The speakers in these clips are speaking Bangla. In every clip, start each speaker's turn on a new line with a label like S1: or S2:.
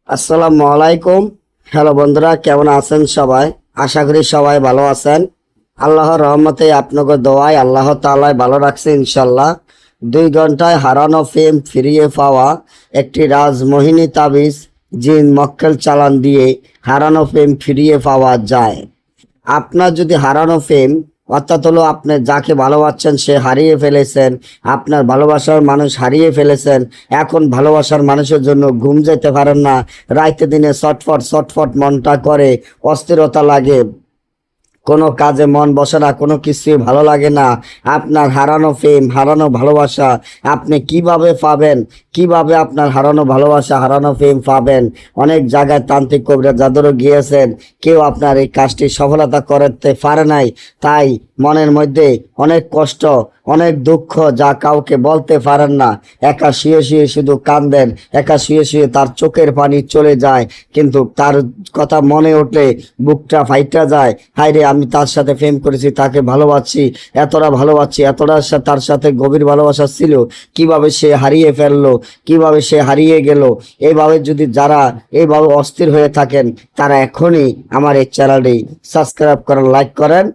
S1: আসসালামু আলাইকুম। হ্যালো বন্ধুরা, কেমন আছেন সবাই? আশা করি সবাই ভালো আছেন। আল্লাহর রহমতে আপনাকে দোয়ায় আল্লাহ তাআলাই ভালো রাখছে ইনশাল্লাহ। 2 ঘন্টায় হারানো ফেম ফিরিয়ে পাওয়া একটি রাজমোহিনী তাবিজ জিন মক্কেল চালান দিয়ে হারানো ফেম ফিরিয়ে পাওয়া যায়। আপনার যদি হারানো ফেম অর্থাৎ হলো আপনি যাকে ভালোবাসছেন সে হারিয়ে ফেলেছেন, আপনার ভালোবাসার মানুষ হারিয়ে ফেলেছেন, এখন ভালোবাসার মানুষের জন্য ঘুম যেতে পারেন না, রাইতে দিনে ছটফট ছটফট মনটা করে, অস্থিরতা লাগে, কোনো কাজে মন বসে না, কোনো কিছুই ভালো লাগে না। আপনার হারানো প্রেম, হারানো ভালোবাসা আপনি কিভাবে পাবেন? কিভাবে আপনার হারানো ভালোবাসা, হারানো প্রেম পাবেন? অনেক জায়গায় তান্ত্রিক কবিরাজ জাদুরও গিয়েছেন, কেউ আপনার এই কাজটি সফলতা করতে পারে নাই। তাই মনের মধ্যে অনেক কষ্ট, অনেক দুঃখ, যা কাউকে বলতে পারেন না। একা শুয়ে শুয়ে শুধু কাঁদেন, একা শুয়ে শুয়ে তার চোখের পানি চলে যায়, কিন্তু তার কথা মনে উঠলে বুকটা ফাইটা যায়। হায়রে, আমি তার সাথে প্রেম করেছি, তাকে ভালোবাসছি, এতটা ভালোবাসছি, এতটা তার সাথে গভীর ভালোবাসা ছিল, কিভাবে সে হারিয়ে ফেললো, কিভাবে সে হারিয়ে গেল। এইভাবে যদি যারা এইভাবে অস্থির হয়ে থাকেন, তারা এখনই আমার এই চ্যানেলটি সাবস্ক্রাইব করেন, লাইক করেন,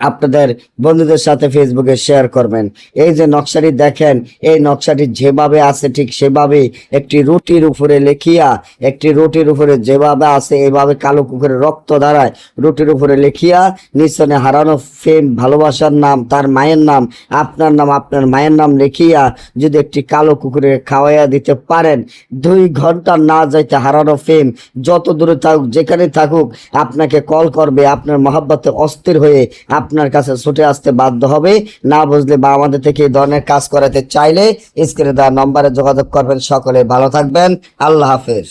S1: আপনাদের বন্ধুদের সাথে ফেসবুকে শেয়ার করবেন। এই যে নকশাটি দেখেন, এই নকশাটি যেভাবে আছে ঠিক সেভাবে একটি রুটির উপরে লেখিয়া, একটি রুটির উপরে যেভাবে আছে এইভাবে কালো কুকুরের রক্ত দ্বারায় রুটির উপরে লেখিয়া নিচনে হারানো ফেম, ভালোবাসার নাম, তার মায়ের নাম, আপনার নাম, আপনার মায়ের নাম লিখিয়া যদি একটি কালো কুকুরে খাওয়াইয়া দিতে পারেন, 2 ঘন্টা না যাইতে হারানো ফেম যত দূরে থাকুক, যেখানে থাকুক, আপনাকে কল করবে, আপনার মহাব্বতে অস্থির হয়ে আপনার কাছে ছুটে আসতে বাধ্য হবে। না বুঝলে বা আমাদের থেকে এই ধরনের কাজ করাতে চাইলে স্ক্রিনে দেওয়া নম্বরে যোগাযোগ করবেন। সকলে ভালো থাকবেন। আল্লাহ হাফেজ।